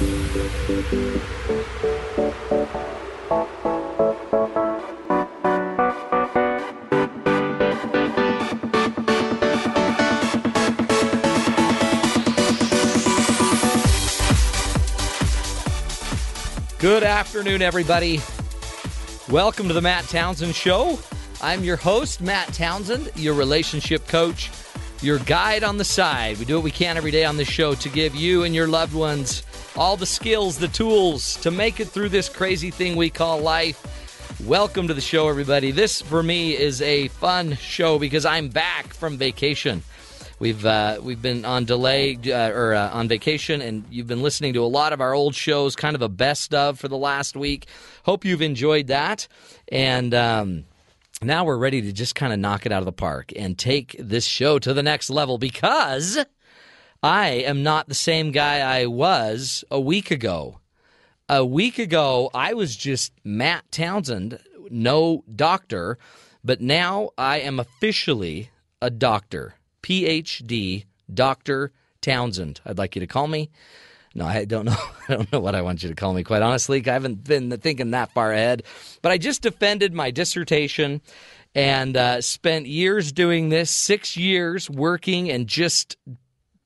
Good afternoon, everybody. Welcome to the Matt Townsend Show. I'm your host, Matt Townsend, your relationship coach, your guide on the side. We do what we can every day on this show to give you and your loved ones all the skills, the tools to make it through this crazy thing we call life. Welcome to the show, everybody. This, for me, is a fun show because I'm back from vacation. We've been on on vacation, and you've been listening to a lot of our old shows, kind of a best of for the last week. Hope you've enjoyed that. And now we're ready to just kind of knock it out of the park and take this show to the next level because I am not the same guy I was a week ago. A week ago, I was just Matt Townsend, no doctor, but now I am officially a doctor. PhD, Dr. Townsend, I'd like you to call me. No, I don't know. I don't know what I want you to call me, quite honestly. I haven't been thinking that far ahead. But I just defended my dissertation and spent years doing this, 6 years working and just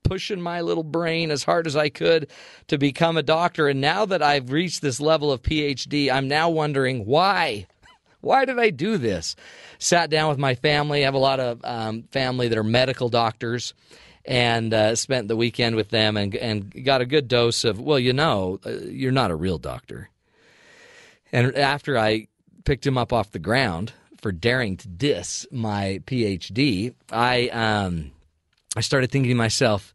pushing my little brain as hard as I could to become a doctor. And now that I've reached this level of PhD, I'm now wondering why. Why did I do this? Sat down with my family. I have a lot of family that are medical doctors, and spent the weekend with them and got a good dose of, well, you're not a real doctor. And after I picked him up off the ground for daring to diss my PhD, I started thinking to myself,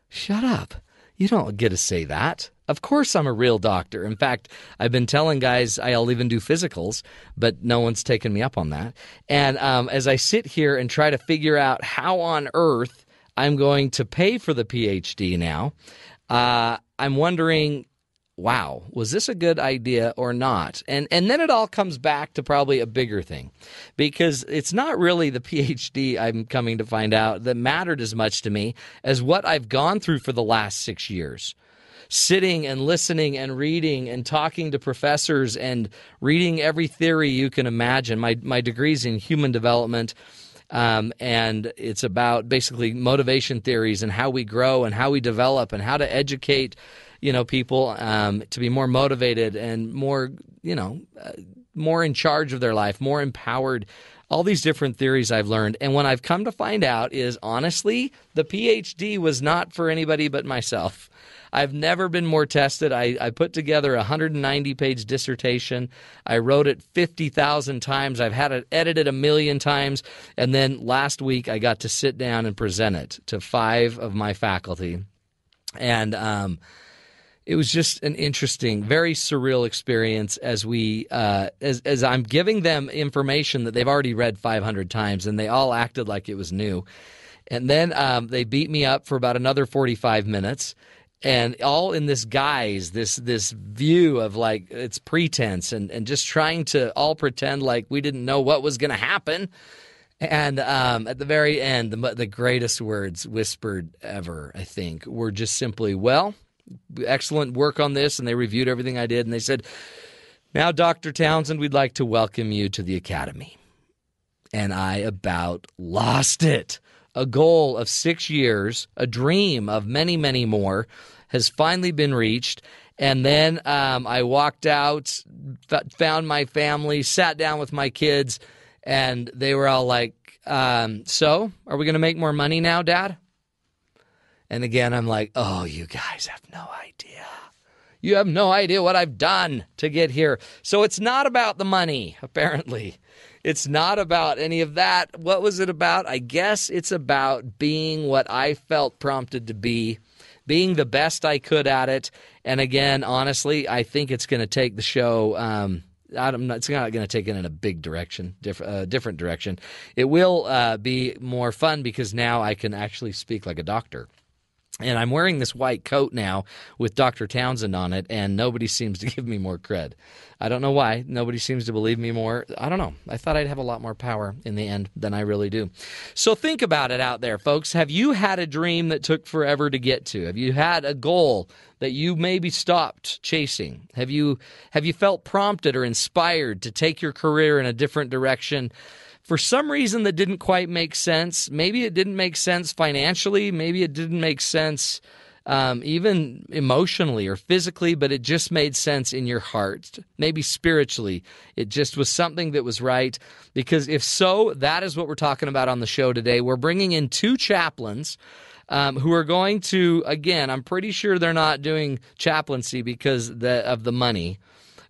shut up. You don't get to say that. Of course I'm a real doctor. In fact, I've been telling guys I'll even do physicals, but no one's taken me up on that. And as I sit here and try to figure out how on earth I'm going to pay for the PhD now, I'm wondering, wow, was this a good idea or not? And then it all comes back to probably a bigger thing, because it's not really the PhD, I'm coming to find out, that mattered as much to me as what I've gone through for the last 6 years. Sitting and listening and reading and talking to professors and reading every theory you can imagine. My degree's in human development, and it's about basically motivation theories and how we grow and how we develop and how to educate, people to be more motivated and more, more in charge of their life, more empowered. All these different theories I've learned. And what I've come to find out is, honestly, the PhD was not for anybody but myself. I've never been more tested. I put together a 190-page dissertation. I wrote it 50,000 times. I've had it edited 1,000,000 times. And then last week, I got to sit down and present it to 5 of my faculty. And it was just an interesting, very surreal experience as as I'm giving them information that they've already read 500 times, and they all acted like it was new. And then they beat me up for about another 45 minutes. And all in this guise, this view of like it's pretense and just trying to all pretend like we didn't know what was going to happen. And at the very end, the greatest words whispered ever, I think, were just simply, well, excellent work on this. And they reviewed everything I did. And they said, now, Dr. Townsend, we'd like to welcome you to the Academy. And I about lost it. A goal of 6 years, a dream of many, many more, has finally been reached. And then I walked out, found my family, sat down with my kids, and they were all like, so, are we going to make more money now, Dad? And again, I'm like, oh, you guys have no idea. You have no idea what I've done to get here. So it's not about the money, apparently. It's not about any of that. What was it about? I guess it's about being what I felt prompted to be, being the best I could at it. And again, honestly, I think it's going to take the show. It's not going to take it in a big direction, different direction. It will be more fun because now I can actually speak like a doctor. And I'm wearing this white coat now with Dr. Townsend on it, and nobody seems to give me more cred. I don't know why. Nobody seems to believe me more. I don't know. I thought I'd have a lot more power in the end than I really do. So think about it out there, folks. Have you had a dream that took forever to get to? Have you had a goal that you maybe stopped chasing? Have you felt prompted or inspired to take your career in a different direction for some reason that didn't quite make sense? Maybe it didn't make sense financially. Maybe it didn't make sense even emotionally or physically, but it just made sense in your heart. Maybe spiritually, it just was something that was right. Because if so, that is what we're talking about on the show today. We're bringing in two chaplains who are going to, again, I'm pretty sure they're not doing chaplaincy because of the money.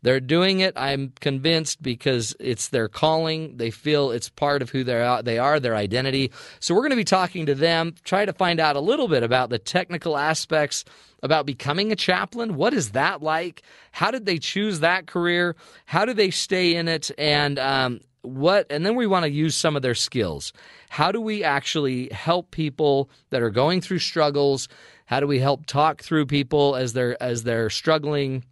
They're doing it, I'm convinced, because it's their calling. They feel it's part of who they are, their identity. So we're going to be talking to them, try to find out a little bit about the technical aspects about becoming a chaplain. What is that like? How did they choose that career? How do they stay in it? And and then we want to use some of their skills. How do we actually help people that are going through struggles? How do we help talk through people as they're struggling,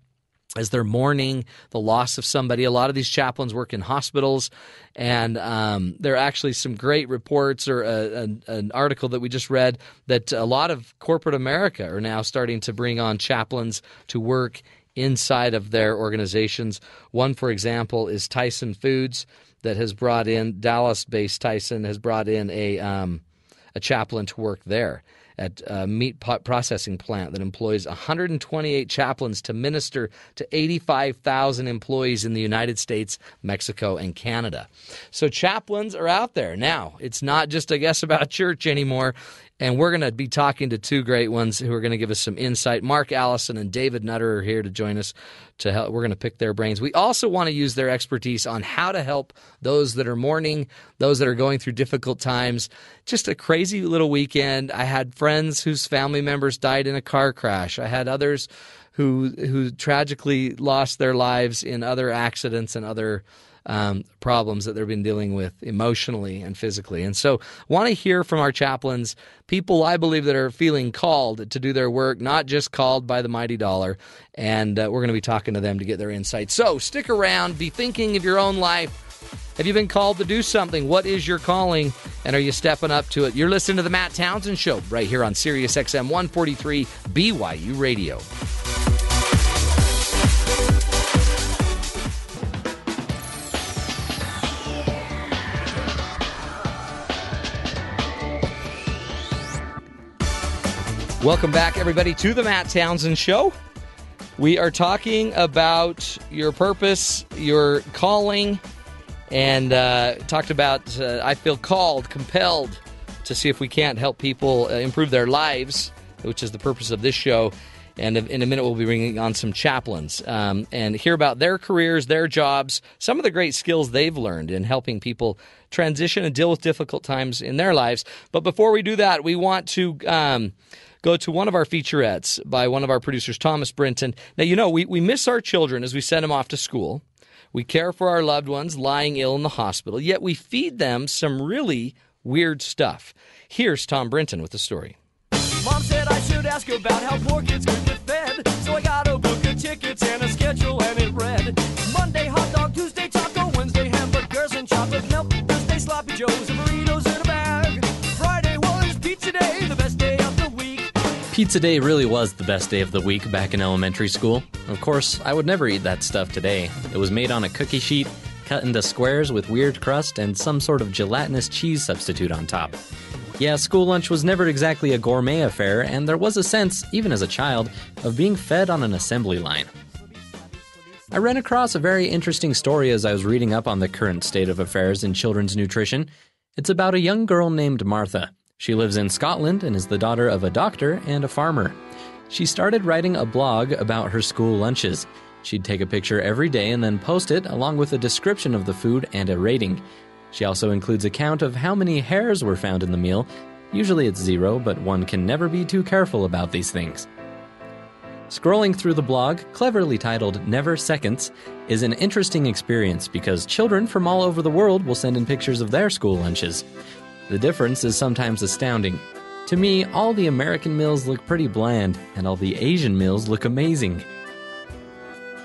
as they're mourning the loss of somebody? A lot of these chaplains work in hospitals, and there are actually some great reports or an article that we just read that a lot of corporate America are now starting to bring on chaplains to work inside of their organizations. One, for example, is Tyson Foods that has brought in, Dallas-based Tyson has brought in a chaplain to work there at a meat processing plant that employs 128 chaplains to minister to 85,000 employees in the United States, Mexico, and Canada. So chaplains are out there. Now, it's not just, I guess, about church anymore. And we're going to be talking to two great ones who are going to give us some insight. Mark Allison and David Nutter are here to join us to help. We're going to pick their brains. We also want to use their expertise on how to help those that are mourning, those that are going through difficult times. Just a crazy little weekend. I had friends whose family members died in a car crash. I had others who tragically lost their lives in other accidents and other problems that they've been dealing with emotionally and physically. And so want to hear from our chaplains, people I believe that are feeling called to do their work, not just called by the mighty dollar. And we're going to be talking to them to get their insight. So stick around, be thinking of your own life. Have you been called to do something? What is your calling? And are you stepping up to it? You're listening to The Matt Townsend Show right here on Sirius XM 143 BYU Radio. Welcome back, everybody, to the Matt Townsend Show. We are talking about your purpose, your calling, and talked about I feel called, compelled to see if we can't help people improve their lives, which is the purpose of this show. And in a minute, we'll be bringing on some chaplains and hear about their careers, their jobs, some of the great skills they've learned in helping people transition and deal with difficult times in their lives. But before we do that, we want to go to one of our featurettes by one of our producers, Thomas Brinton. Now, you know, we miss our children as we send them off to school. We care for our loved ones lying ill in the hospital, yet we feed them some really weird stuff. Here's Tom Brinton with the story. Mom said I should ask about how poor kids could get fed, so I got a book of tickets and a schedule, and it read Monday hot dog, Tuesday taco, Wednesday hamburgers and chocolate milk, Thursday sloppy joes and burritos in a bag, Friday was pizza day, the best day of the week. Pizza day really was the best day of the week back in elementary school. Of course, I would never eat that stuff today. It was made on a cookie sheet, cut into squares with weird crust and some sort of gelatinous cheese substitute on top. Yeah, school lunch was never exactly a gourmet affair, and there was a sense, even as a child, of being fed on an assembly line. I ran across a very interesting story as I was reading up on the current state of affairs in children's nutrition. It's about a young girl named Martha. She lives in Scotland and is the daughter of a doctor and a farmer. She started writing a blog about her school lunches. She'd take a picture every day and then post it along with a description of the food and a rating. She also includes a count of how many hairs were found in the meal. Usually it's 0, but one can never be too careful about these things. Scrolling through the blog, cleverly titled Never Seconds, is an interesting experience because children from all over the world will send in pictures of their school lunches. The difference is sometimes astounding. To me, all the American meals look pretty bland, and all the Asian meals look amazing.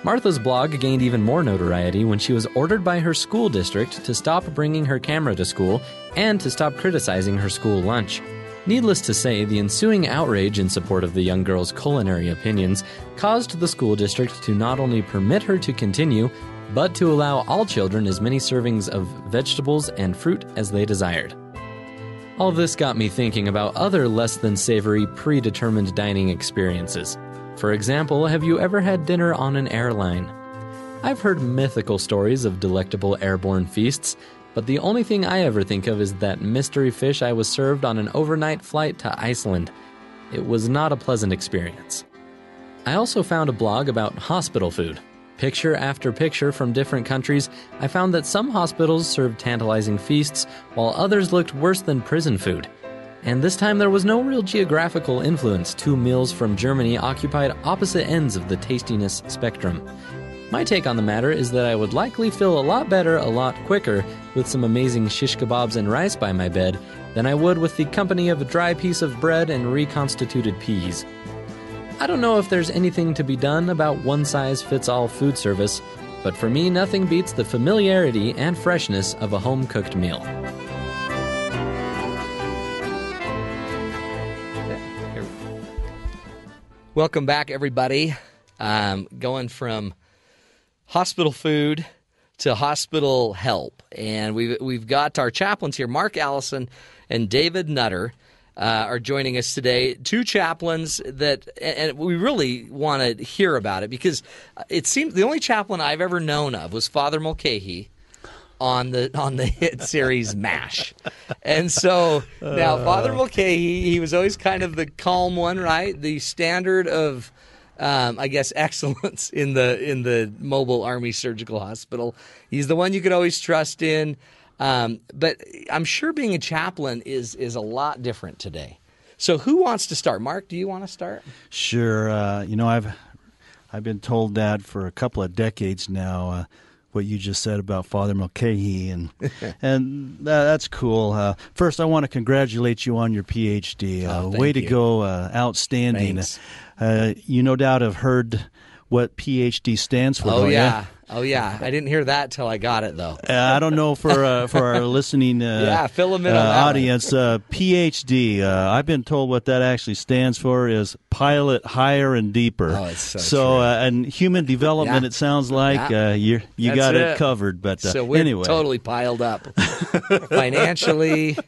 Martha's blog gained even more notoriety when she was ordered by her school district to stop bringing her camera to school and to stop criticizing her school lunch. Needless to say, the ensuing outrage in support of the young girl's culinary opinions caused the school district to not only permit her to continue, but to allow all children as many servings of vegetables and fruit as they desired. All this got me thinking about other less than savory, predetermined dining experiences. For example, have you ever had dinner on an airline? I've heard mythical stories of delectable airborne feasts, but the only thing I ever think of is that mystery fish I was served on an overnight flight to Iceland. It was not a pleasant experience. I also found a blog about hospital food. Picture after picture from different countries, I found that some hospitals served tantalizing feasts, while others looked worse than prison food. And this time there was no real geographical influence. 2 meals from Germany occupied opposite ends of the tastiness spectrum. My take on the matter is that I would likely feel a lot better a lot quicker with some amazing shish kebabs and rice by my bed than I would with the company of a dry piece of bread and reconstituted peas. I don't know if there's anything to be done about one-size-fits-all food service, but for me, nothing beats the familiarity and freshness of a home-cooked meal. Welcome back, everybody. Going from hospital food to hospital help, and we've got our chaplains here. Mark Allison and David Nutter are joining us today. 2 chaplains that, and we really want to hear about it because it seems the only chaplain I've ever known of was Father Mulcahy on the hit series MASH. And so now Father Mulcahy, he was always kind of the calm one, right? The standard of I guess excellence in the Mobile Army Surgical Hospital. He's the one you could always trust in. But I'm sure being a chaplain is a lot different today. So who wants to start? Mark, do you want to start? Sure. I've been told that for a couple of decades now. What you just said about Father Mulcahy, and that's cool. First, I want to congratulate you on your PhD. Way to go, outstanding. You no doubt have heard what PhD stands for. Oh yeah. Oh yeah, I didn't hear that till I got it though. I don't know for our listening fill them in on that audience. PhD. I've been told what that actually stands for is pilot higher and deeper. Oh, it's so true. And human development. Yeah. It sounds like you got it covered. But so we're anyway, totally piled up financially.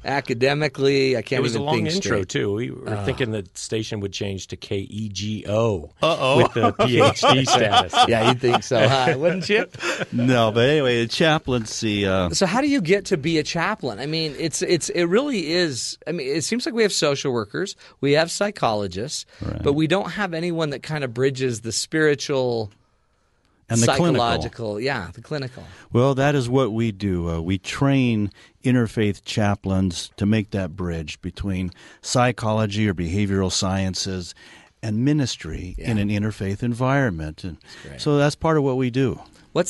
Academically, I can't even think It was a long intro, straight. too. We were thinking the station would change to KEGO with the PhD status. Yeah, you'd think so, wouldn't you? No, but anyway, the chaplaincy. So how do you get to be a chaplain? I mean, it really is. I mean, it seems like we have social workers, we have psychologists, Right. but we don't have anyone that kind of bridges the spiritual And the psychological, clinical. the clinical. Well, that is what we do. We train interfaith chaplains to make that bridge between psychology or behavioral sciences and ministry in an interfaith environment. And so that's part of what we do. Now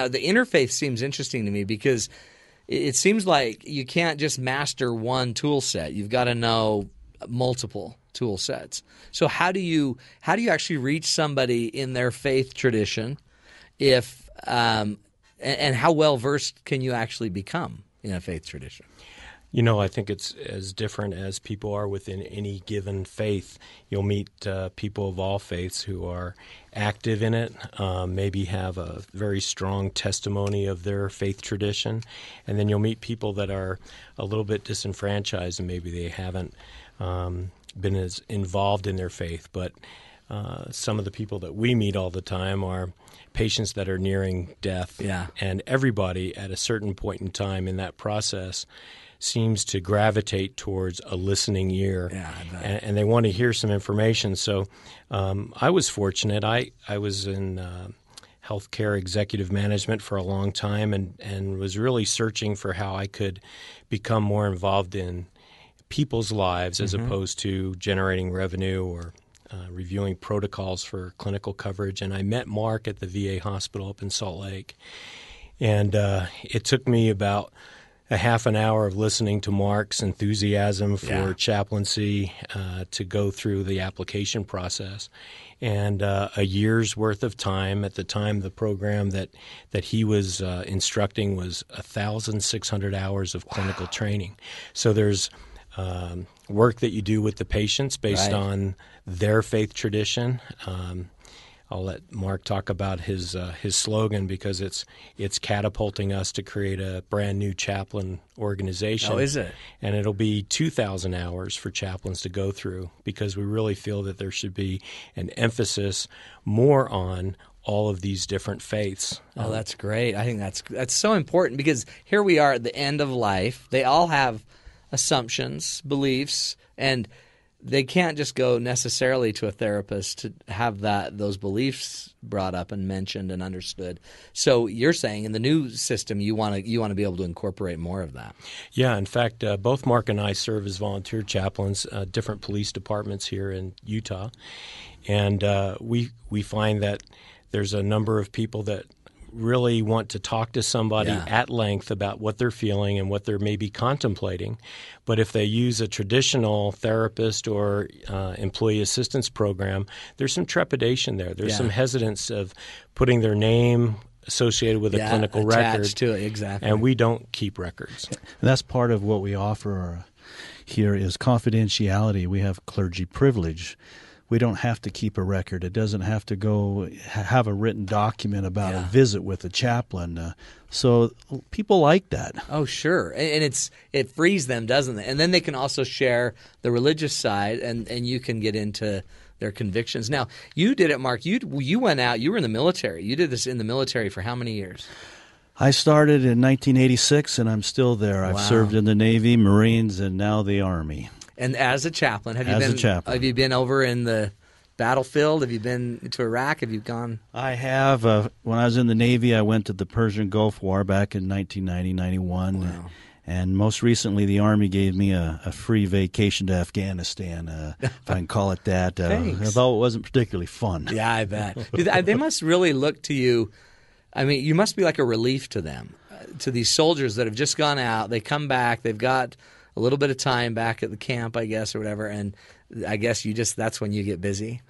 the interfaith seems interesting to me because it seems like you can't just master one tool set. You've got to know multiple tool sets. So how do you actually reach somebody in their faith tradition? If and how well versed can you actually become in a faith tradition? I think it's as different as people are within any given faith. You'll meet people of all faiths who are active in it, maybe have a very strong testimony of their faith tradition, and then you'll meet people that are a little bit disenfranchised and maybe they haven't been as involved in their faith. But some of the people that we meet all the time are patients that are nearing death. Yeah. And everybody at a certain point in time in that process seems to gravitate towards a listening ear. Yeah, and they want to hear some information. So I was fortunate. I was in healthcare executive management for a long time and was really searching for how I could become more involved in people's lives as opposed to generating revenue or reviewing protocols for clinical coverage. And I met Mark at the VA hospital up in Salt Lake. And it took me about a half an hour of listening to Mark's enthusiasm for chaplaincy to go through the application process. And a year's worth of time. At the time, the program that he was instructing was 1,600 hours of clinical training. So there's work that you do with the patients based on their faith tradition. I'll let Mark talk about his slogan, because it's catapulting us to create a brand new chaplain organization. Oh, is it? And it'll be 2,000 hours for chaplains to go through, because we really feel that there should be an emphasis more on all of these different faiths. Oh, that's great. I think that's so important, because here we are at the end of life. They all have assumptions, beliefs, and they can't just go necessarily to a therapist to have those beliefs brought up and mentioned and understood. So you're saying in the new system you want to be able to incorporate more of that. Yeah, in fact, both Mark and I serve as volunteer chaplains, different police departments here in Utah, and we find that there's a number of people that really want to talk to somebody at length about what they're feeling and what they're maybe contemplating. But if they use a traditional therapist or employee assistance program, there's some trepidation there. There's some hesitance of putting their name associated with a clinical record. To it, exactly. And we don't keep records. And that's part of what we offer here is confidentiality. We have clergy privilege. We don't have to keep a record. It doesn't have to go have a written document about a visit with a chaplain. So people like that. Oh, sure. And it frees them, doesn't it? And then they can also share the religious side, and you can get into their convictions. Now, you did it, Mark. You went out. You were in the military. You did this in the military for how many years? I started in 1986, and I'm still there. I've served in the Navy, Marines, and now the Army. And as a chaplain, have you been over in the battlefield? Have you been to Iraq? Have you gone? I have. When I was in the Navy, I went to the Persian Gulf War back in 1990-91. Wow. And most recently, the Army gave me a free vacation to Afghanistan, if I can call it that, although it wasn't particularly fun. Yeah, I bet. They must really look to you. I mean, you must be like a relief to them, to these soldiers that have just gone out. They come back. They've got a little bit of time back at the camp, I guess, or whatever, and I guess that's when you get busy.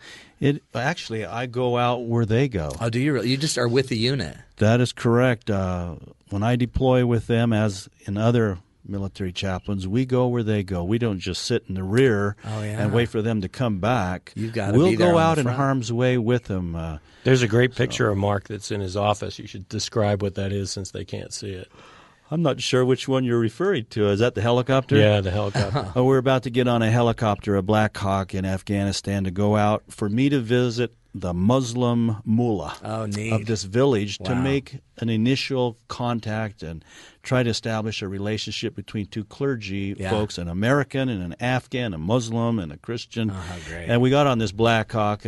Actually, I go out where they go. Oh, do you really? You just are with the unit? That is correct. When I deploy with them, as in other military chaplains, we go where they go. We don't just sit in the rear and wait for them to come back. You've got to we'll be there go on out the in front. harm's way with them. There's a great picture of Mark that's in his office. You should describe what that is, since they can't see it. I'm not sure which one you're referring to. Is that the helicopter? Yeah, the helicopter. We're about to get on a helicopter, a Black Hawk in Afghanistan, to go out for me to visit the Muslim mullah of this village to make an initial contact and try to establish a relationship between two clergy folks, an American and an Afghan, a Muslim and a Christian. Oh, how great. And we got on this Black Hawk.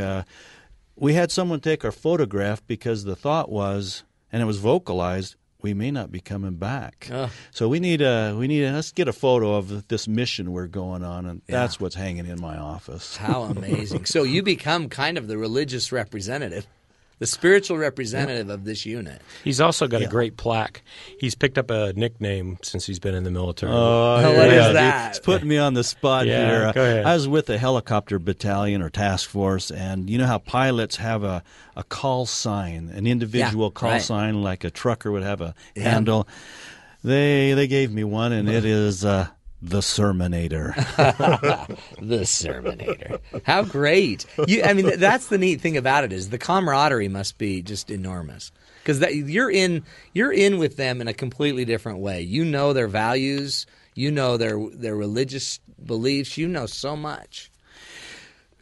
We had someone take our photograph because the thought was, and it was vocalized, we may not be coming back. So we need let's get a photo of this mission we're going on, and that's what's hanging in my office. How amazing. So you become kind of the religious representative, the spiritual representative of this unit. He's also got a great plaque. He's picked up a nickname since he's been in the military. What is that? It's putting me on the spot here. Go ahead. I was with a helicopter battalion or task force, and you know how pilots have a call sign, an individual call sign, like a trucker would have a handle. They gave me one, and it is the Sermonator. The Sermonator. How great. I mean, that's the neat thing about it, is the camaraderie must be just enormous. Because you're in with them in a completely different way. You know their values. You know their religious beliefs. You know so much.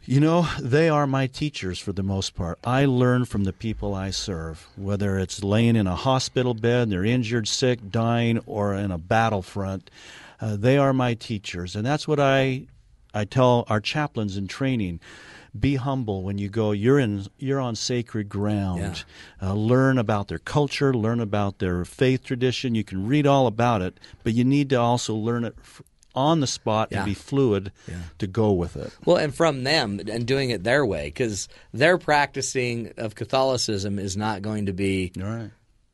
You know, they are my teachers for the most part. I learn from the people I serve, whether it's laying in a hospital bed, they're injured, sick, dying, or in a battlefront. They are my teachers, and that's what I tell our chaplains in training. Be humble when you go. You're on sacred ground. Learn about their culture, learn about their faith tradition. You can read all about it, but you need to also learn it on the spot and be fluid to go with it. Well, and from them and doing it their way, because their practicing of Catholicism is not going to be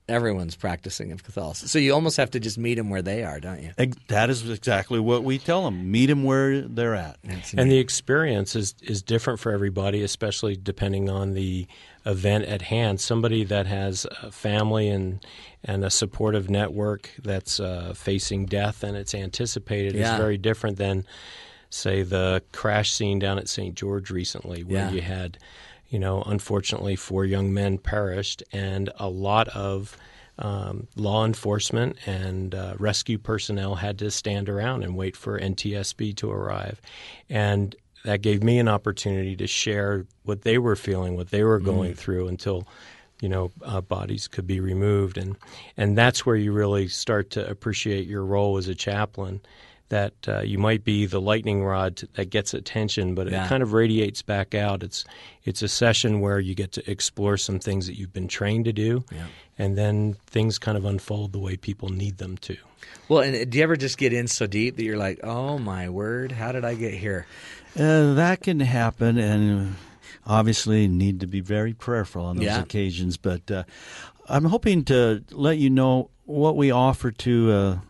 Everyone's practicing of Catholicism. So you almost have to just meet them where they are, don't you? That is exactly what we tell them. Meet them where they're at. And the experience is different for everybody, especially depending on the event at hand. Somebody that has a family and a supportive network that's facing death and it's anticipated is very different than, say, the crash scene down at St. George recently, where you had, unfortunately 4 young men perished, and a lot of law enforcement and rescue personnel had to stand around and wait for NTSB to arrive. And that gave me an opportunity to share what they were feeling, what they were going through until, bodies could be removed. And that's where you really start to appreciate your role as a chaplain, that you might be the lightning rod that gets attention, but it kind of radiates back out. It's a session where you get to explore some things that you've been trained to do, and then things kind of unfold the way people need them to. Well, and do you ever just get in so deep that you're like, oh, my word, how did I get here? That can happen, and obviously need to be very prayerful on those occasions. But I'm hoping to let you know what we offer to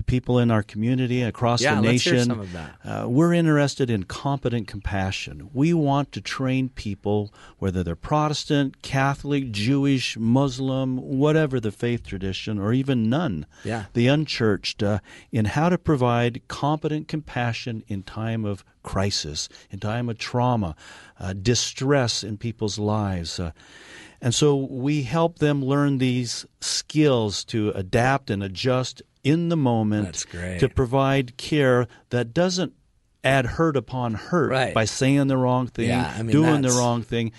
people in our community, across the nation. Let's hear some of that. We're interested in competent compassion. We want to train people, whether they're Protestant, Catholic, Jewish, Muslim, whatever the faith tradition, or even none, the unchurched, in how to provide competent compassion in time of crisis, in time of trauma, distress in people's lives. And so we help them learn these skills to adapt and adjust in the moment, to provide care that doesn't add hurt upon hurt by saying the wrong thing, doing the wrong thing.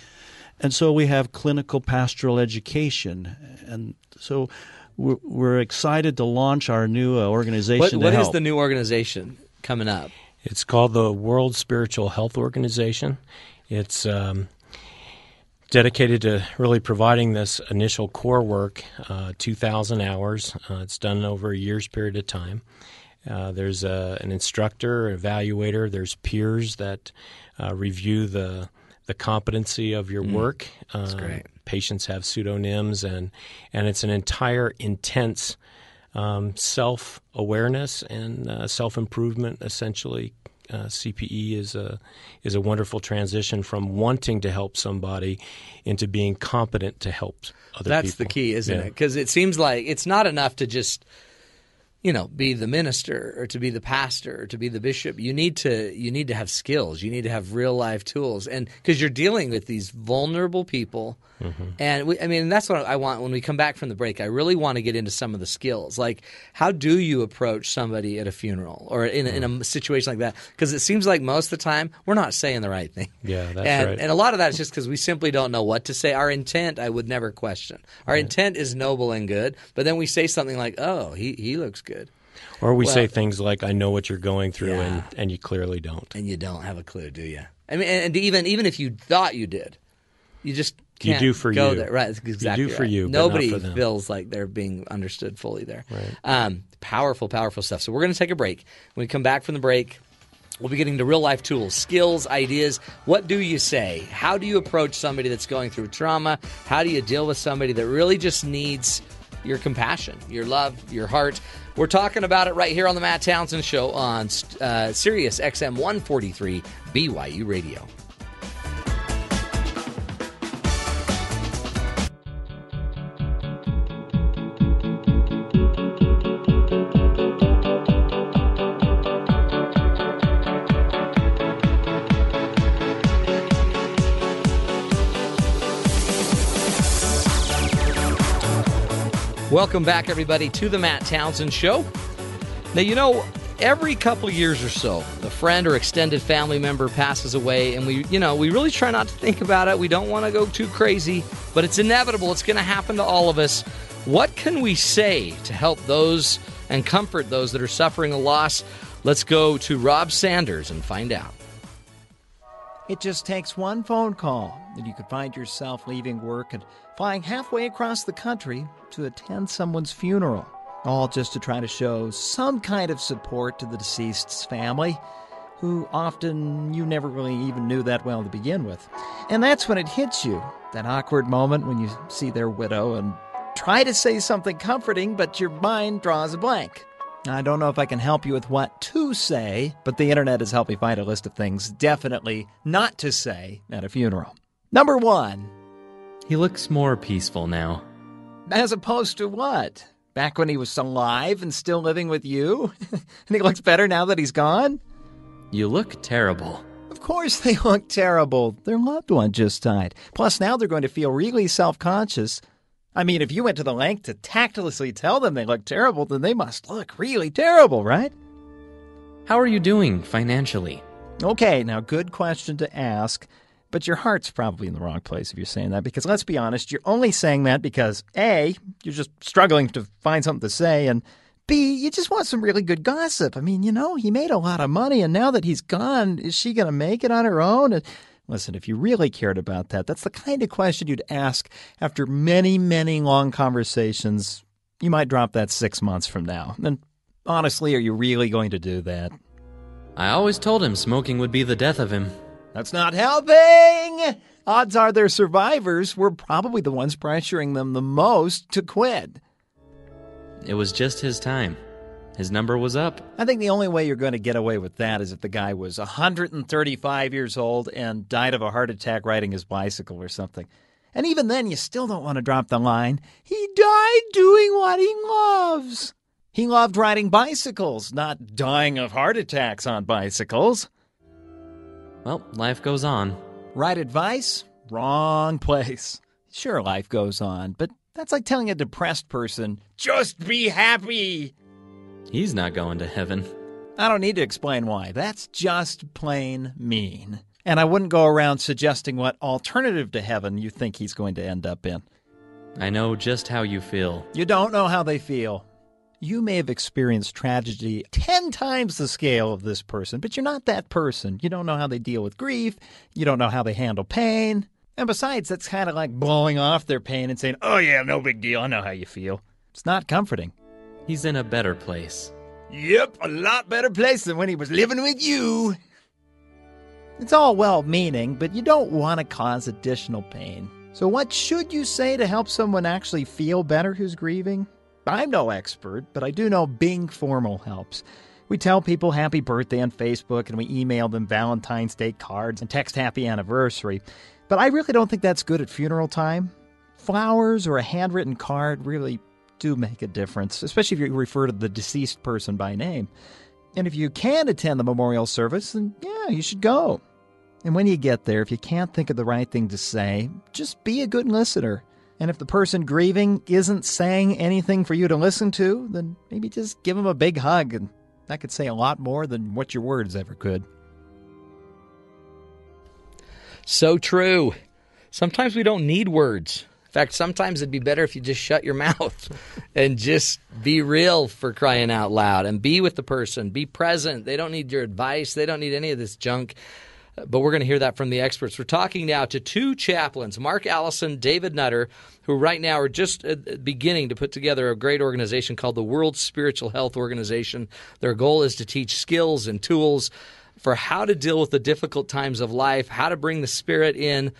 And so we have clinical pastoral education. And so we're excited to launch our new organization. What is the new organization coming up? It's called the World Spiritual Health Organization. It's dedicated to really providing this initial core work, 2,000 hours. It's done over a year's period of time. There's an instructor, evaluator. There's peers that review the competency of your work. That's great. Patients have pseudonyms, and it's an entire intense self-awareness and self-improvement, essentially. CPE is a wonderful transition from wanting to help somebody into being competent to help other people. That's the key, isn't it? Because it seems like it's not enough to just, be the minister or to be the pastor or to be the bishop. You need to have skills. You need to have real life tools, and because you're dealing with these vulnerable people. And that's what I want when we come back from the break. I really want to get into some of the skills. Like, how do you approach somebody at a funeral or in a situation like that? Because it seems like most of the time we're not saying the right thing. Yeah, that's right. And a lot of that is just because we simply don't know what to say. Our intent, I would never question. Our intent is noble and good, but then we say something like, oh, he looks good. Or we say things like, I know what you're going through, and you clearly don't. And you don't have a clue, do you? I mean, and even if you thought you did, you just can't you do for go you. there. Right, exactly. You do for right. you, but Nobody not for them. feels like they're being understood fully there. Right. Powerful, powerful stuff. So we're going to take a break. When we come back from the break, we'll be getting to real-life tools, skills, ideas. What do you say? How do you approach somebody that's going through trauma? How do you deal with somebody that really just needs your compassion, your love, your heart? We're talking about it right here on the Matt Townsend Show on Sirius XM 143 BYU Radio. Welcome back, everybody, to the Matt Townsend Show. Now, every couple of years or so, a friend or extended family member passes away, and we really try not to think about it. We don't want to go too crazy, but it's inevitable. It's going to happen to all of us. What can we say to help those and comfort those that are suffering a loss? Let's go to Rob Sanders and find out. It just takes one phone call, and you could find yourself leaving work and flying halfway across the country to attend someone's funeral, all just to try to show some kind of support to the deceased's family, who often you never really even knew that well to begin with. And that's when it hits you, that awkward moment when you see their widow and try to say something comforting, but your mind draws a blank. I don't know if I can help you with what to say, but the internet has helped me find a list of things definitely not to say at a funeral. Number 1. He looks more peaceful now. As opposed to what? Back when he was alive and still living with you? And he looks better now that he's gone? You look terrible. Of course they look terrible. Their loved one just died. Plus, now they're going to feel really self-conscious. I mean, if you went to the length to tactlessly tell them they look terrible, then they must look really terrible, right? How are you doing financially? Okay, now good question to ask, but your heart's probably in the wrong place if you're saying that, because let's be honest, you're only saying that because A, you're just struggling to find something to say, and B, you just want some really good gossip. I mean, he made a lot of money, and now that he's gone, is she going to make it on her own? And listen, if you really cared about that, that's the kind of question you'd ask after many, many long conversations. You might drop that 6 months from now. And honestly, are you really going to do that? I always told him smoking would be the death of him. That's not helping! Odds are their survivors were probably the ones pressuring them the most to quit. It was just his time. His number was up. I think the only way you're going to get away with that is if the guy was 135 years old and died of a heart attack riding his bicycle or something. And even then, you still don't want to drop the line, he died doing what he loves. He loved riding bicycles, not dying of heart attacks on bicycles. Well, life goes on. Right advice? Wrong place. Sure, life goes on, but that's like telling a depressed person, just be happy. He's not going to heaven. I don't need to explain why. That's just plain mean. And I wouldn't go around suggesting what alternative to heaven you think he's going to end up in. I know just how you feel. You don't know how they feel. You may have experienced tragedy 10 times the scale of this person, but you're not that person. You don't know how they deal with grief. You don't know how they handle pain. And besides, that's kind of like blowing off their pain and saying, oh yeah, no big deal, I know how you feel. It's not comforting. He's in a better place. Yep, a lot better place than when he was living with you. It's all well-meaning, but you don't want to cause additional pain. So what should you say to help someone actually feel better who's grieving? I'm no expert, but I do know being formal helps. We tell people happy birthday on Facebook, and we email them Valentine's Day cards and text happy anniversary. But I really don't think that's good at funeral time. Flowers or a handwritten card really do make a difference, especially if you refer to the deceased person by name. And if you can attend the memorial service, then yeah, you should go. And when you get there, if you can't think of the right thing to say, just be a good listener. And if the person grieving isn't saying anything for you to listen to, then maybe just give them a big hug, and that could say a lot more than what your words ever could. So true. Sometimes we don't need words. In fact, sometimes it'd be better if you just shut your mouth and just be real, for crying out loud, and be with the person. Be present. They don't need your advice. They don't need any of this junk. But we're going to hear that from the experts. We're talking now to two chaplains, Mark Allison, David Nutter, who right now are just beginning to put together a great organization called the World Spiritual Health Organization. Their goal is to teach skills and tools for how to deal with the difficult times of life, how to bring the Spirit in,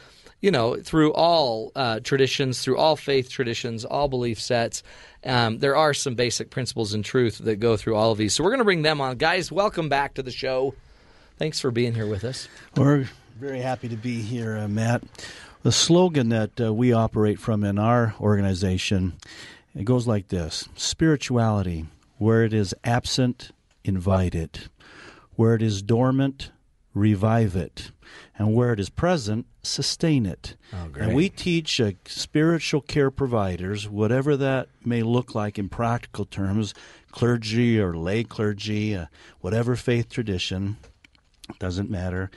through all traditions, through all faith traditions, all belief sets. There are some basic principles and truth that go through all of these. So we're going to bring them on. Guys, welcome back to the show. Thanks for being here with us. We're very happy to be here, Matt. The slogan that we operate from in our organization, it goes like this: spirituality, where it is absent, invite it. Where it is dormant, revive it. And where it is present, sustain it. Oh, great. And we teach spiritual care providers, whatever that may look like in practical terms, clergy or lay clergy, whatever faith tradition, doesn't matter,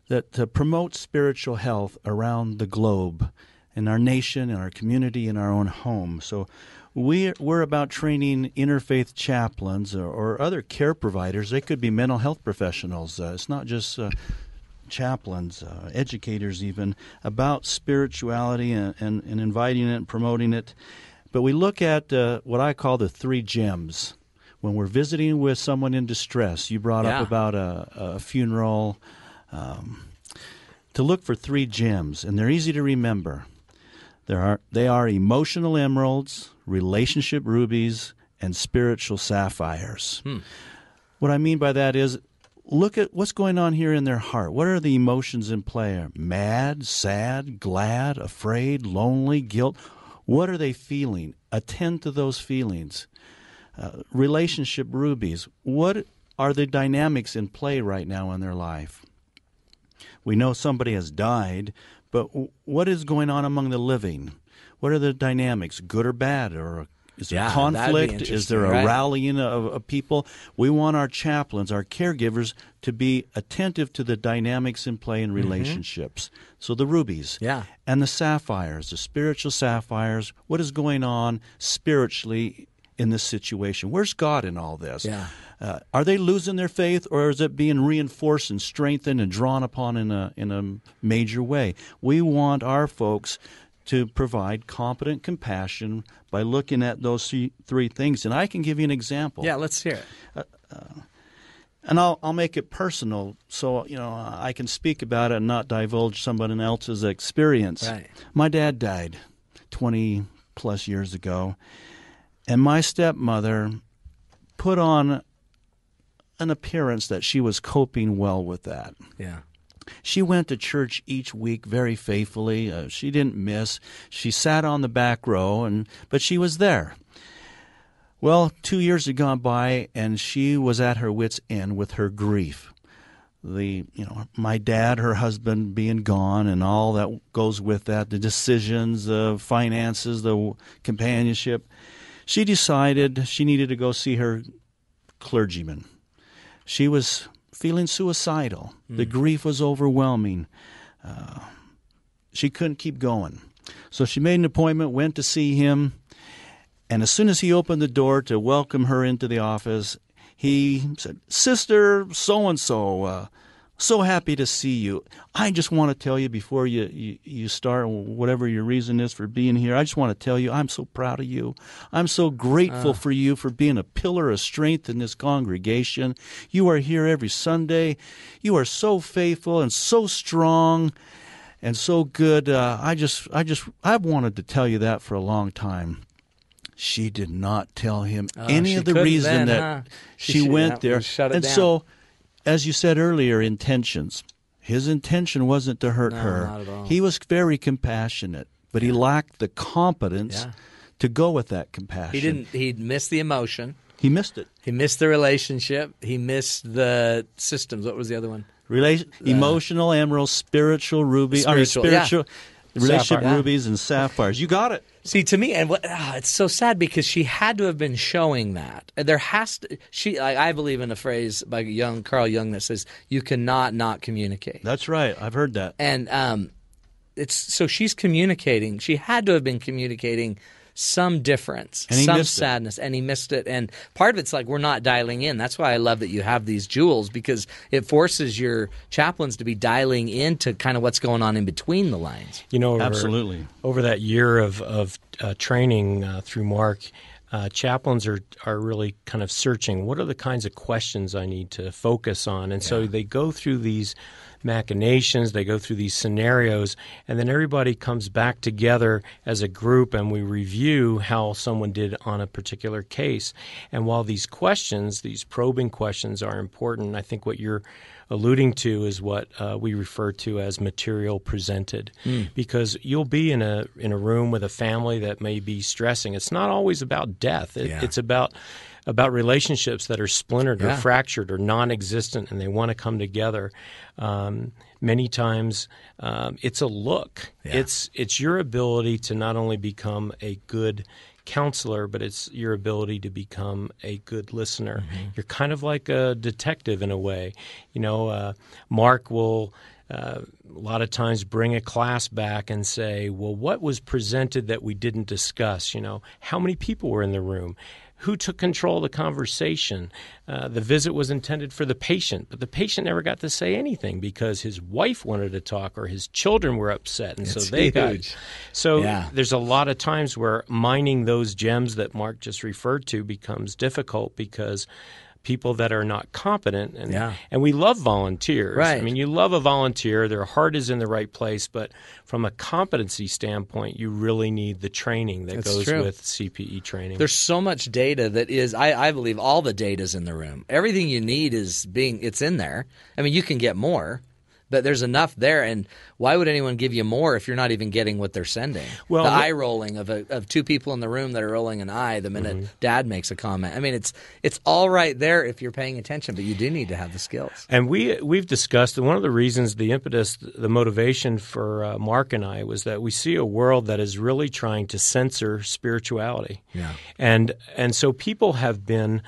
that to promote spiritual health around the globe, in our nation, in our community, in our own home. So we're about training interfaith chaplains or other care providers. They could be mental health professionals. It's not just chaplains, educators even, about spirituality and inviting it and promoting it. But we look at what I call the 3 gems. When we're visiting with someone in distress, you brought up about a funeral, to look for 3 gems, and they're easy to remember. They are emotional emeralds, relationship rubies, and spiritual sapphires. What I mean by that is, look at what's going on here in their heart. What are the emotions in play? Mad, sad, glad, afraid, lonely, guilt. What are they feeling? Attend to those feelings. Relationship rubies. What are the dynamics in play right now in their life? We know somebody has died, but what is going on among the living? What are the dynamics, good or bad? Or is there conflict? Is there a rallying of people? We want our chaplains, our caregivers, to be attentive to the dynamics in play in relationships. So the rubies and the sapphires, the spiritual sapphires, what is going on spiritually in this situation? Where's God in all this? Are they losing their faith, or is it being reinforced and strengthened and drawn upon in a major way? We want our folks to provide competent compassion by looking at those three things. And I can give you an example. Yeah, let's hear it. And I'll make it personal, so I can speak about it and not divulge somebody else's experience. Right. My dad died 20-plus years ago, and my stepmother put on an appearance that she was coping well with that. Yeah. She went to church each week very faithfully. She didn't miss. She sat on the back row, but she was there. Well, 2 years had gone by, and she was at her wit's end with her grief. My dad, her husband, being gone, and all that goes with that, the decisions, the finances, the companionship. She decided she needed to go see her clergyman. She was feeling suicidal. The grief was overwhelming. She couldn't keep going. So she made an appointment, went to see him, and as soon as he opened the door to welcome her into the office, he said, "Sister so-and-so, so happy to see you. I just want to tell you before you start, whatever your reason is for being here, I just want to tell you I'm so proud of you. I'm so grateful for you for being a pillar of strength in this congregation. You are here every Sunday. You are so faithful and so strong and so good. I've wanted to tell you that for a long time." She did not tell him any of the reason that she went there. Shut it and down. So, as you said earlier, intentions. His intention wasn't to hurt her. Not at all. He was very compassionate, but he lacked the competence to go with that compassion. He'd missed the emotion. He missed it. He missed the relationship. He missed the systems. What was the other one? Emotional emeralds, spiritual ruby. Spiritual. Relationship Sapphire. rubies and sapphires. You got it. See, to me, and it's so sad because she had to have been showing that. There has to. I believe in a phrase by Carl Jung that says, "You cannot not communicate." That's right. I've heard that. And so she's communicating. She had to have been communicating some difference, some sadness, and he missed it. And part of it's like we're not dialing in. That's why I love that you have these jewels, because it forces your chaplains to be dialing into kind of what's going on in between the lines. Absolutely. Over that year of training through Mark, chaplains are really kind of searching, what are the kinds of questions I need to focus on? And so they go through these machinations, they go through these scenarios, and then everybody comes back together as a group and we review how someone did on a particular case. And while these questions, these probing questions are important, I think what you're alluding to is what we refer to as material presented, because you'll be in a room with a family that may be stressing. It's not always about death. It's about relationships that are splintered or fractured or non-existent, and they want to come together. Many times it's a look. It's your ability to not only become a good counselor, but it's your ability to become a good listener. You're kind of like a detective in a way. Mark will a lot of times bring a class back and say, well, what was presented that we didn't discuss? How many people were in the room? Who took control of the conversation? The visit was intended for the patient, but the patient never got to say anything because his wife wanted to talk or his children were upset, and so they got. So there's a lot of times where mining those gems that Mark just referred to becomes difficult because people that are not competent. And, Yeah. and we love volunteers. Right. I mean, you love a volunteer. Their heart is in the right place. But from a competency standpoint, you really need the training that That's goes true. with CPE training. There's so much data that is, I believe all the data's in the room. Everything you need it's in there. I mean, you can get more, but there's enough there. And why would anyone give you more if you're not even getting what they're sending? Well, the eye rolling of two people in the room that are rolling an eye the minute Dad makes a comment. I mean, it's all right there if you're paying attention, but you do need to have the skills. And we've discussed, and one of the reasons, the impetus, the motivation for Mark and I was that we see a world that is really trying to censor spirituality. Yeah. And so people have been,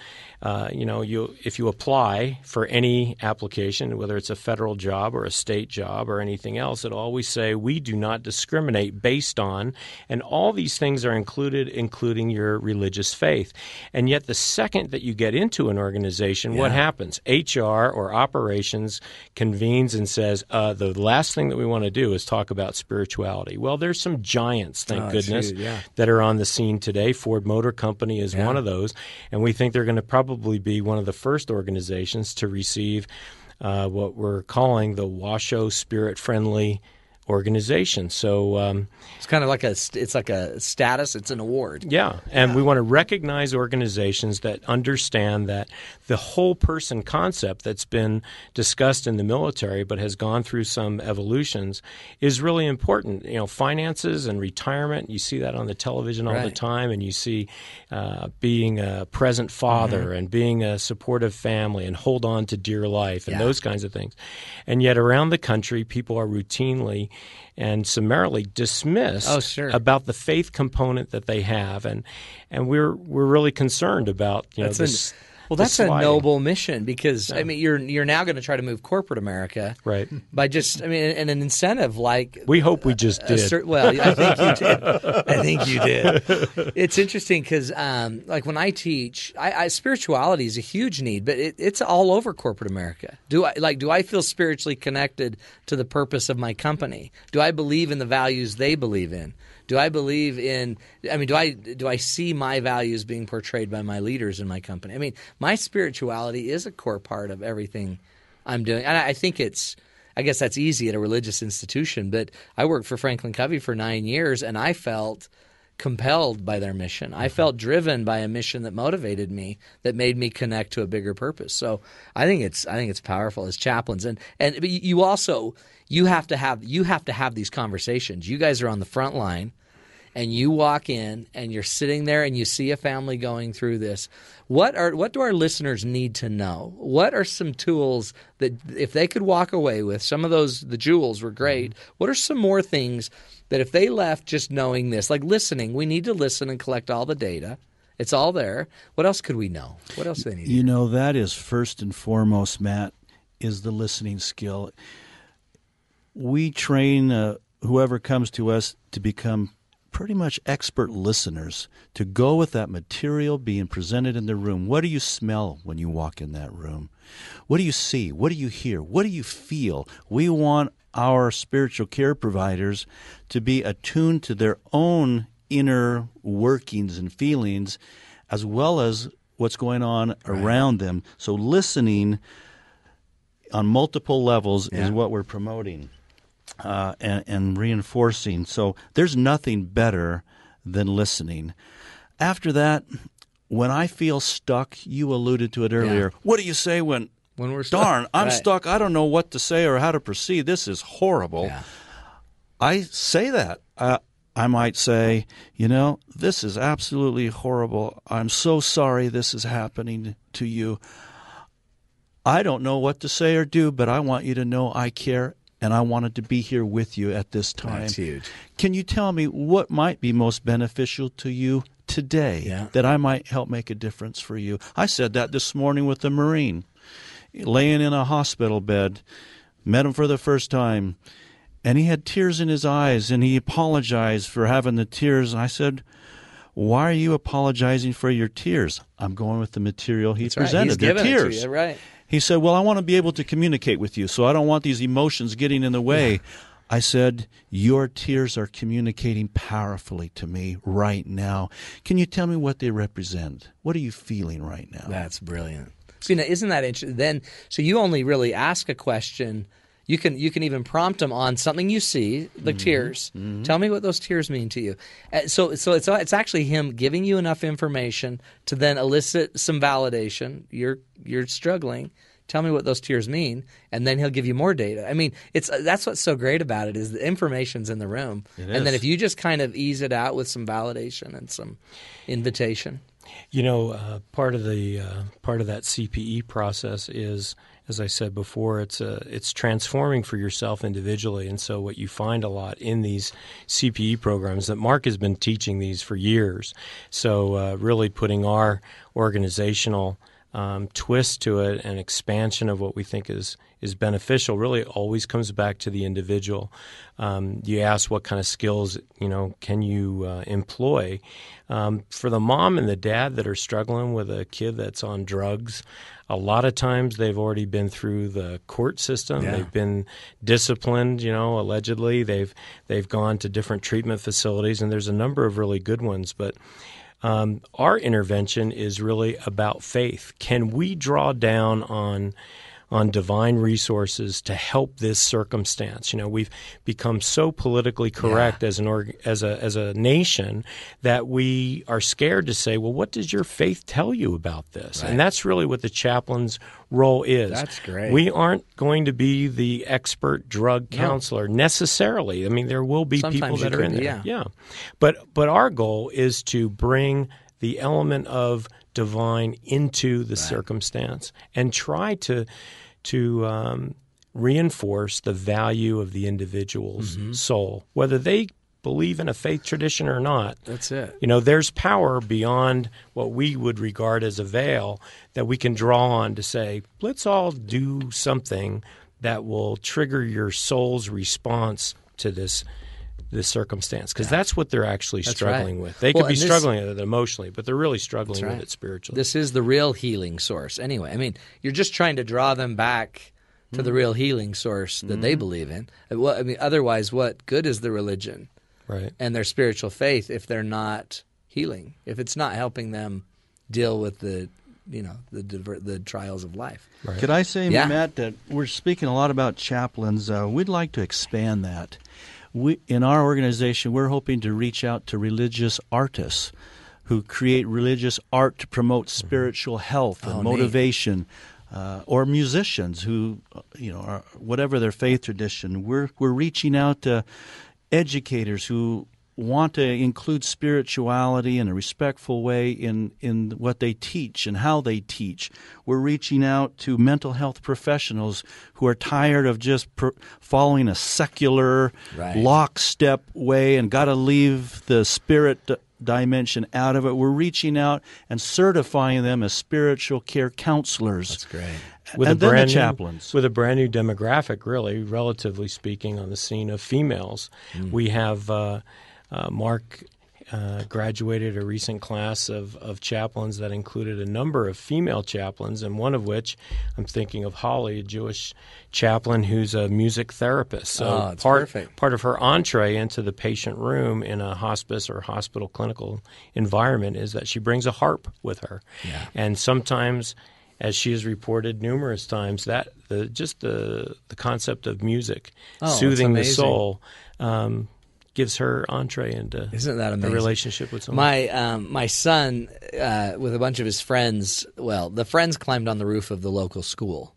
if you apply for any application, whether it's a federal job or a state job or anything else, it'll always say we do not discriminate based on, and all these things are included, including your religious faith. And yet the second that you get into an organization, what happens? HR or operations convenes and says, the last thing that we want to do is talk about spirituality. Well, there's some giants, thank goodness, that are on the scene today. Ford Motor Company is one of those, and we think they're going to probably be one of the first organizations to receive what we're calling the Washoe Spirit Friendly organization. So It's kind of like a status. It's an award. yeah, and we want to recognize organizations that understand that the whole person concept that's been discussed in the military but has gone through some evolutions is really important. You know, finances and retirement, you see that on the television all the Right. time, and you see being a present father and being a supportive family and hold on to dear life and those kinds of things. And yet around the country, people are routinely and summarily dismissed about the faith component that they have, and we're really concerned about this. That's a noble mission because I mean you're now going to try to move corporate America right by just and an incentive like we hope we just did. I think you did. I think you did. It's interesting because like when I teach, spirituality is a huge need, but it's all over corporate America. Do I feel spiritually connected to the purpose of my company? Do I believe in the values they believe in? Do I believe in? I mean, do I see my values being portrayed by my leaders in my company? I mean, my spirituality is a core part of everything I'm doing, and I think I guess that's easy at a religious institution. But I worked for Franklin Covey for 9 years, and I felt compelled by their mission. I felt driven by a mission that motivated me, that made me connect to a bigger purpose. So I think it's powerful as chaplains, and but you also you have to have these conversations. You guys are on the front line. And you walk in and you're sitting there and you see a family going through this. What do our listeners need to know? What are some tools that if they could walk away with, some of the jewels were great. What are some more things that if they left just knowing this, like listening, we need to listen and collect all the data. It's all there. What else could we know? What else do they need to know? That is first and foremost, Matt, is the listening skill. We train whoever comes to us to become pretty much expert listeners, to go with that material being presented in the room. What do you smell when you walk in that room? What do you see? What do you hear? What do you feel? We want our spiritual care providers to be attuned to their own inner workings and feelings as well as what's going on around them. So listening on multiple levels is what we're promoting. And reinforcing. So there's nothing better than listening. After that, when I feel stuck, you alluded to it earlier. Yeah. What do you say when we're stuck? Darn, I'm stuck. I don't know what to say or how to proceed. This is horrible. Yeah. I say that. I might say, this is absolutely horrible. I'm so sorry this is happening to you. I don't know what to say or do, but I want you to know I care. And I wanted to be here with you at this time. That's huge. Can you tell me what might be most beneficial to you today that I might help make a difference for you? I said that this morning with a Marine, laying in a hospital bed, met him for the first time, and he had tears in his eyes, and he apologized for having the tears. And I said, why are you apologizing for your tears? I'm going with the material he presented. He's given tears. It to you. Right. He said, well, I want to be able to communicate with you, so I don't want these emotions getting in the way. Yeah. I said, your tears are communicating powerfully to me right now. Can you tell me what they represent? What are you feeling right now? That's brilliant. So, isn't that interesting? Then, so you only really ask a question. You can even prompt them on something you see, like tears. Tell me what those tears mean to you. So it's actually him giving you enough information to then elicit some validation. You're struggling. Tell me what those tears mean, and then he'll give you more data. I mean, that's what's so great about it is the information's in the room, and then if you just kind of ease it out with some validation and some invitation. Part of that CPE process is, as I said before, it's transforming for yourself individually. And so what you find a lot in these CPE programs, that Mark has been teaching these for years, so really putting our organizational twist to it and expansion of what we think is beneficial really always comes back to the individual. You ask what kind of skills can you employ. For the mom and the dad that are struggling with a kid that's on drugs, a lot of times they've already been through the court system. Yeah. They've been disciplined, allegedly. They've gone to different treatment facilities, and there's a number of really good ones. But our intervention is really about faith. Can we draw down on divine resources to help this circumstance? We've become so politically correct as a nation that we are scared to say, well, what does your faith tell you about this? Right. And that's really what the chaplain's role is. That's great. We aren't going to be the expert drug counselor necessarily. I mean, there will be Sometimes people that are in there. Yeah. But our goal is to bring the element of divine into the circumstance and try to reinforce the value of the individual's soul, whether they believe in a faith tradition or not. That's it. There's power beyond what we would regard as a veil that we can draw on to say, let's all do something that will trigger your soul's response to this circumstance, because that's what they're actually struggling with. They could be struggling with it emotionally, but they're really struggling with it spiritually. This is the real healing source. Anyway, I mean, you're just trying to draw them back to the real healing source that they believe in. Otherwise, what good is the religion and their spiritual faith if they're not healing? If it's not helping them deal with the trials of life. Right. Could I say, Matt, that we're speaking a lot about chaplains. We'd like to expand that. In our organization, we're hoping to reach out to religious artists who create religious art to promote spiritual health and motivation, or musicians who, are whatever their faith tradition. We're reaching out to educators who want to include spirituality in a respectful way in what they teach and how they teach. We're reaching out to mental health professionals who are tired of just following a secular lockstep way and got to leave the spirit dimension out of it. We're reaching out and certifying them as spiritual care counselors. That's great. With chaplains. With a brand new demographic, really, relatively speaking, on the scene of females. We have Mark graduated a recent class of chaplains that included a number of female chaplains, and one of which, I'm thinking of Holly, a Jewish chaplain who's a music therapist. So part of her entree into the patient room in a hospice or hospital clinical environment is that she brings a harp with her. Yeah. And sometimes, as she has reported numerous times, that the concept of music soothing the soul gives her entree into a relationship with someone. My son, with a bunch of his friends, the friends climbed on the roof of the local school.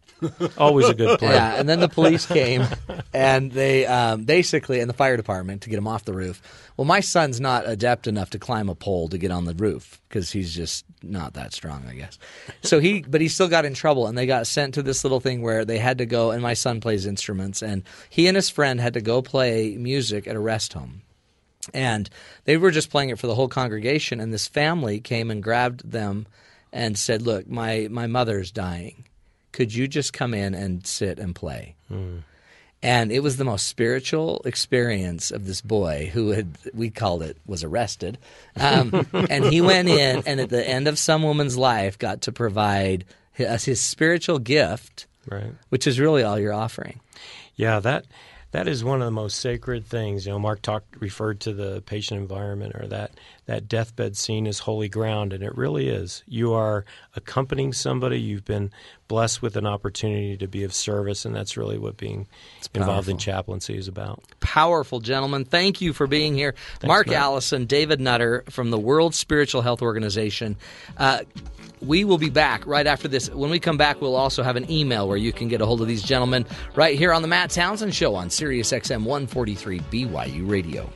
Always a good plan. Yeah, and then the police came, and they basically, and the fire department, to get him off the roof. Well, my son's not adept enough to climb a pole to get on the roof because he's just not that strong, I guess. But he still got in trouble, and they got sent to this little thing where they had to go, and my son plays instruments, and he and his friend had to go play music at a rest home. And they were just playing it for the whole congregation, and this family came and grabbed them and said, look, my mother's dying. Could you just come in and sit and play? And it was the most spiritual experience of this boy who was arrested. And he went in, and at the end of some woman's life got to provide his spiritual gift, which is really all you're offering. Yeah, that is one of the most sacred things. Mark referred to the patient environment, or that deathbed scene as holy ground, and it really is. You are accompanying somebody. You've been blessed with an opportunity to be of service, and that's really what being involved in chaplaincy is about. Powerful, gentlemen. Thank you for being here. Thanks, Mark Matt. Allison, David Nutter from the World Spiritual Health Organization. We will be back right after this. When we come back, we'll also have an email where you can get a hold of these gentlemen right here on the Matt Townsend Show on Sirius XM 143 BYU Radio.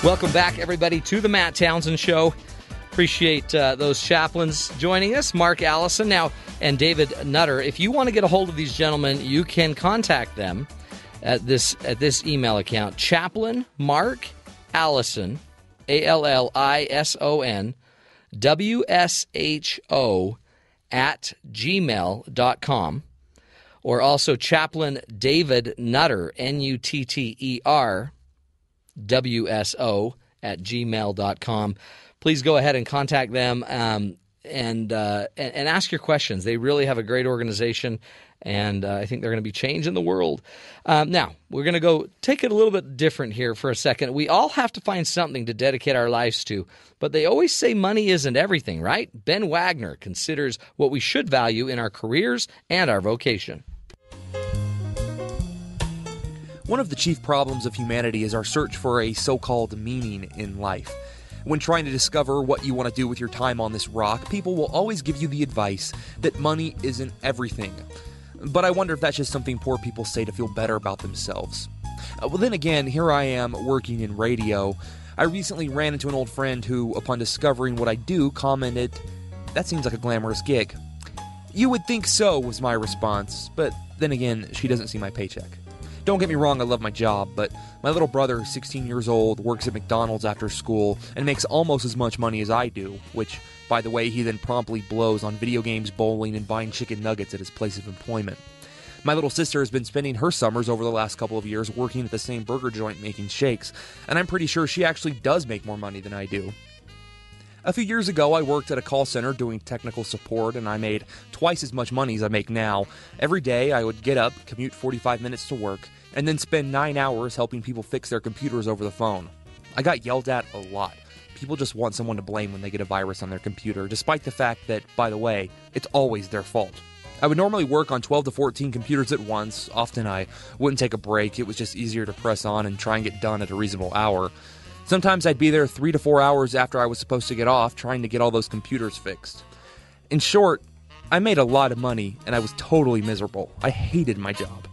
Welcome back, everybody, to the Matt Townsend Show. Appreciate those chaplains joining us, Mark Allison now and David Nutter. If you want to get a hold of these gentlemen, you can contact them at this email account, Chaplain Mark Allison, ALLISON, WSHO @gmail.com, or also Chaplain David Nutter, NUTTER, WSO @gmail.com. Please go ahead and contact them and ask your questions. They really have a great organization, and I think they're going to be changing the world. Now, we're going to go take it a little bit different here for a second. We all have to find something to dedicate our lives to, but they always say money isn't everything, right? Ben Wagner considers what we should value in our careers and our vocation. One of the chief problems of humanity is our search for a so-called meaning in life. When trying to discover what you want to do with your time on this rock, people will always give you the advice that money isn't everything. But I wonder if that's just something poor people say to feel better about themselves. Well, then again, here I am working in radio. I recently ran into an old friend who, upon discovering what I do, commented, "That seems like a glamorous gig." "You would think so," was my response, but then again, she doesn't see my paycheck. Don't get me wrong, I love my job, but my little brother, who's 16 years old, works at McDonald's after school and makes almost as much money as I do, which, by the way, he then promptly blows on video games, bowling, and buying chicken nuggets at his place of employment. My little sister has been spending her summers over the last couple of years working at the same burger joint making shakes, and I'm pretty sure she actually does make more money than I do. A few years ago, I worked at a call center doing technical support, and I made twice as much money as I make now. Every day, I would get up, commute 45 minutes to work, and then spend 9 hours helping people fix their computers over the phone. I got yelled at a lot. People just want someone to blame when they get a virus on their computer, despite the fact that, by the way, it's always their fault. I would normally work on 12 to 14 computers at once. Often I wouldn't take a break. It was just easier to press on and try and get done at a reasonable hour. Sometimes I'd be there 3 to 4 hours after I was supposed to get off, trying to get all those computers fixed. In short, I made a lot of money, and I was totally miserable. I hated my job.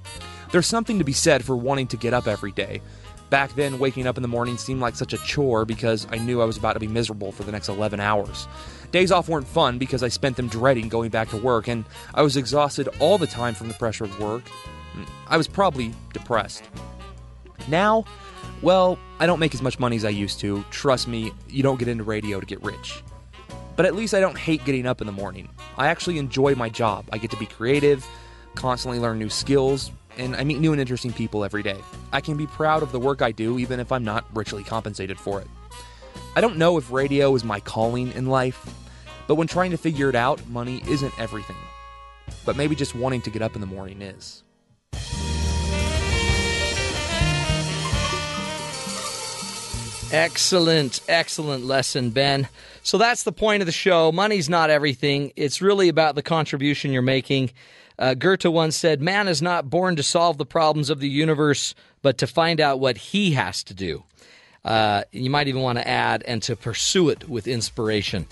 There's something to be said for wanting to get up every day. Back then, waking up in the morning seemed like such a chore because I knew I was about to be miserable for the next 11 hours. Days off weren't fun because I spent them dreading going back to work, and I was exhausted all the time from the pressure of work. I was probably depressed. Now, well, I don't make as much money as I used to. Trust me, you don't get into radio to get rich. But at least I don't hate getting up in the morning. I actually enjoy my job. I get to be creative, constantly learn new skills, and I meet new and interesting people every day. I can be proud of the work I do, even if I'm not richly compensated for it. I don't know if radio is my calling in life, but when trying to figure it out, money isn't everything. But maybe just wanting to get up in the morning is. Excellent, excellent lesson, Ben. So that's the point of the show. Money's not everything. It's really about the contribution you're making. Goethe once said, "Man is not born to solve the problems of the universe, but to find out what he has to do." You might even want to add, and to pursue it with inspiration.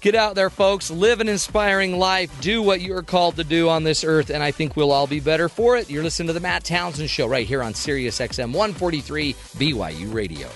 Get out there, folks. Live an inspiring life. Do what you're called to do on this earth, and I think we'll all be better for it. You're listening to the Matt Townsend Show right here on Sirius XM 143 BYU Radio.